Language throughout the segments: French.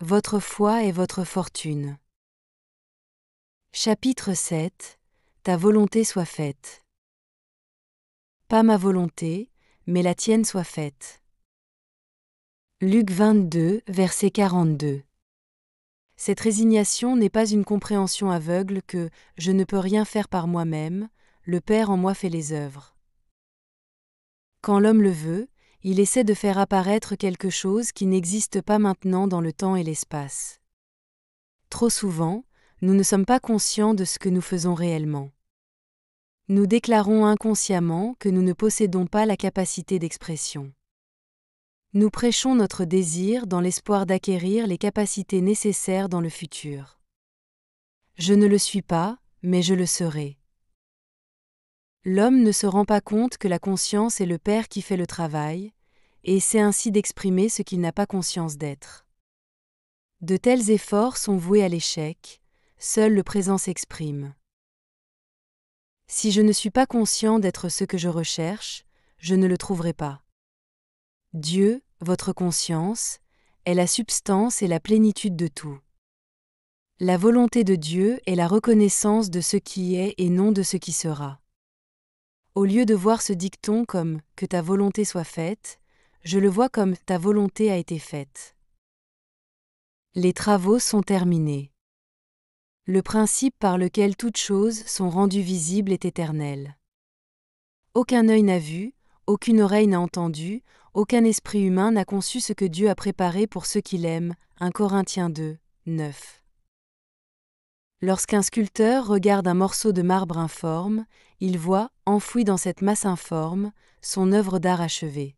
Votre foi est votre fortune. Chapitre 7. Ta volonté soit faite. Pas ma volonté, mais la tienne soit faite. Luc 22, verset 42. Cette résignation n'est pas une compréhension aveugle que « je ne peux rien faire par moi-même, le Père en moi fait les œuvres ». Quand l'homme le veut, il essaie de faire apparaître quelque chose qui n'existe pas maintenant dans le temps et l'espace. Trop souvent, nous ne sommes pas conscients de ce que nous faisons réellement. Nous déclarons inconsciemment que nous ne possédons pas la capacité d'expression. Nous prêchons notre désir dans l'espoir d'acquérir les capacités nécessaires dans le futur. Je ne le suis pas, mais je le serai. L'homme ne se rend pas compte que la conscience est le Père qui fait le travail, et essaie ainsi d'exprimer ce qu'il n'a pas conscience d'être. De tels efforts sont voués à l'échec, seul le présent s'exprime. Si je ne suis pas conscient d'être ce que je recherche, je ne le trouverai pas. Dieu, votre conscience, est la substance et la plénitude de tout. La volonté de Dieu est la reconnaissance de ce qui est et non de ce qui sera. Au lieu de voir ce dicton comme « que ta volonté soit faite », je le vois comme « ta volonté a été faite ». Les travaux sont terminés. Le principe par lequel toutes choses sont rendues visibles est éternel. Aucun œil n'a vu, aucune oreille n'a entendu, aucun esprit humain n'a conçu ce que Dieu a préparé pour ceux qui l'aiment. 1 Corinthiens 2, 9. Lorsqu'un sculpteur regarde un morceau de marbre informe, il voit, enfoui dans cette masse informe, son œuvre d'art achevée.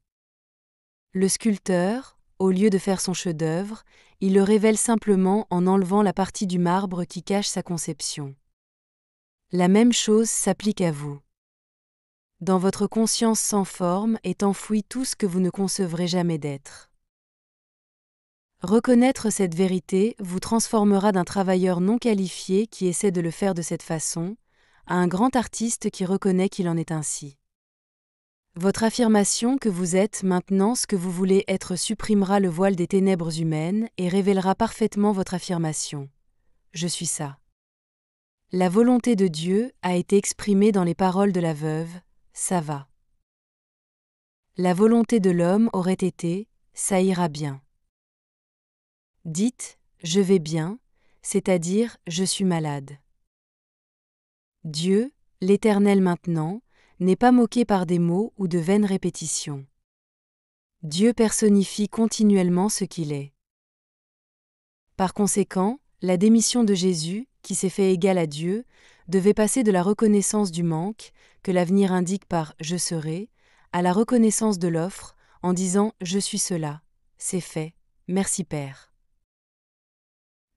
Le sculpteur, au lieu de faire son chef-d'œuvre, il le révèle simplement en enlevant la partie du marbre qui cache sa conception. La même chose s'applique à vous. Dans votre conscience sans forme est enfoui tout ce que vous ne concevrez jamais d'être. Reconnaître cette vérité vous transformera d'un travailleur non qualifié qui essaie de le faire de cette façon, à un grand artiste qui reconnaît qu'il en est ainsi. Votre affirmation que vous êtes maintenant ce que vous voulez être supprimera le voile des ténèbres humaines et révélera parfaitement votre affirmation. Je suis ça. La volonté de Dieu a été exprimée dans les paroles de la veuve, ça va. La volonté de l'homme aurait été, ça ira bien. Dites, je vais bien, c'est-à-dire je suis malade. Dieu, l'Éternel maintenant, n'est pas moqué par des mots ou de vaines répétitions. Dieu personnifie continuellement ce qu'il est. Par conséquent, la démission de Jésus, qui s'est fait égal à Dieu, devait passer de la reconnaissance du manque, que l'avenir indique par « je serai », à la reconnaissance de l'offre, en disant « je suis cela, c'est fait, merci Père ».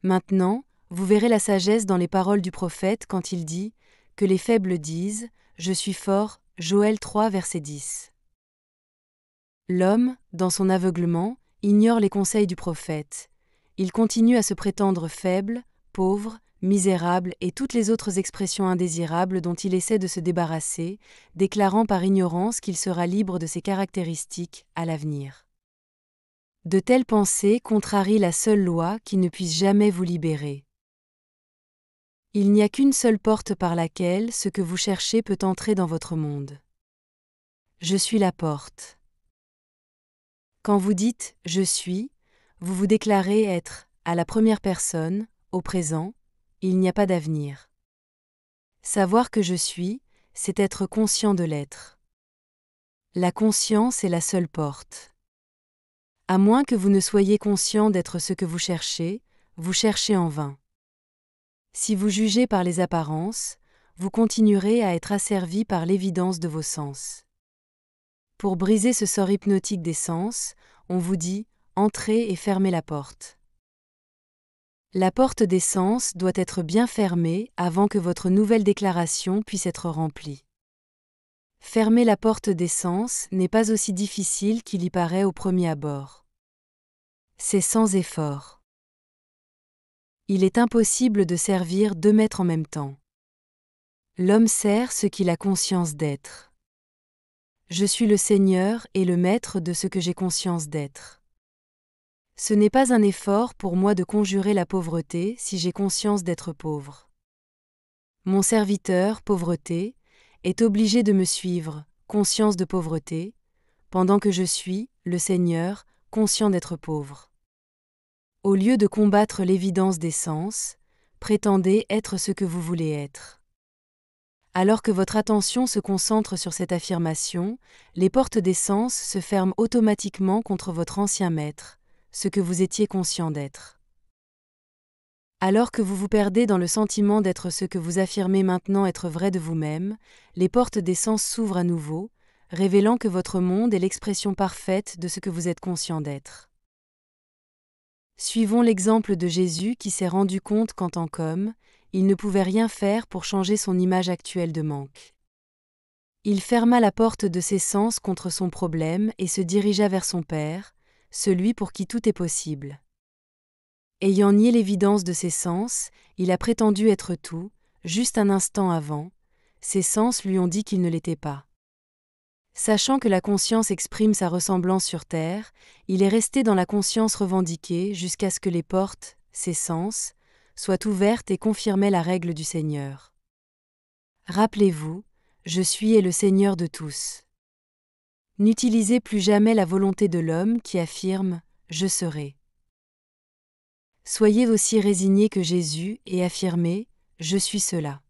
Maintenant, vous verrez la sagesse dans les paroles du prophète quand il dit « que les faibles disent « je suis fort », Joël 3, verset 10. L'homme, dans son aveuglement, ignore les conseils du prophète. Il continue à se prétendre faible, pauvre, misérable et toutes les autres expressions indésirables dont il essaie de se débarrasser, déclarant par ignorance qu'il sera libre de ces caractéristiques à l'avenir. De telles pensées contrarient la seule loi qui ne puisse jamais vous libérer. Il n'y a qu'une seule porte par laquelle ce que vous cherchez peut entrer dans votre monde. Je suis la porte. Quand vous dites « je suis », vous vous déclarez être, à la première personne, au présent, il n'y a pas d'avenir. Savoir que je suis, c'est être conscient de l'être. La conscience est la seule porte. À moins que vous ne soyez conscient d'être ce que vous cherchez en vain. Si vous jugez par les apparences, vous continuerez à être asservi par l'évidence de vos sens. Pour briser ce sort hypnotique des sens, on vous dit « entrez et fermez la porte ». La porte des sens doit être bien fermée avant que votre nouvelle déclaration puisse être remplie. Fermer la porte des sens n'est pas aussi difficile qu'il y paraît au premier abord. C'est sans effort. Il est impossible de servir 2 maîtres en même temps. L'homme sert ce qu'il a conscience d'être. Je suis le Seigneur et le Maître de ce que j'ai conscience d'être. Ce n'est pas un effort pour moi de conjurer la pauvreté si j'ai conscience d'être pauvre. Mon serviteur, pauvreté, est obligé de me suivre, conscience de pauvreté, pendant que je suis, le Seigneur, conscient d'être pauvre. Au lieu de combattre l'évidence des sens, prétendez être ce que vous voulez être. Alors que votre attention se concentre sur cette affirmation, les portes des sens se ferment automatiquement contre votre ancien maître, ce que vous étiez conscient d'être. Alors que vous vous perdez dans le sentiment d'être ce que vous affirmez maintenant être vrai de vous-même, les portes des sens s'ouvrent à nouveau, révélant que votre monde est l'expression parfaite de ce que vous êtes conscient d'être. Suivons l'exemple de Jésus qui s'est rendu compte qu'en tant qu'homme, il ne pouvait rien faire pour changer son image actuelle de manque. Il ferma la porte de ses sens contre son problème et se dirigea vers son Père, celui pour qui tout est possible. Ayant nié l'évidence de ses sens, il a prétendu être tout, juste un instant avant, ses sens lui ont dit qu'il ne l'était pas. Sachant que la conscience exprime sa ressemblance sur terre, il est resté dans la conscience revendiquée jusqu'à ce que les portes, ses sens, soient ouvertes et confirmaient la règle du Seigneur. Rappelez-vous, je suis et le Seigneur de tous. N'utilisez plus jamais la volonté de l'homme qui affirme « je serai ». Soyez aussi résigné que Jésus et affirmez « je suis cela ».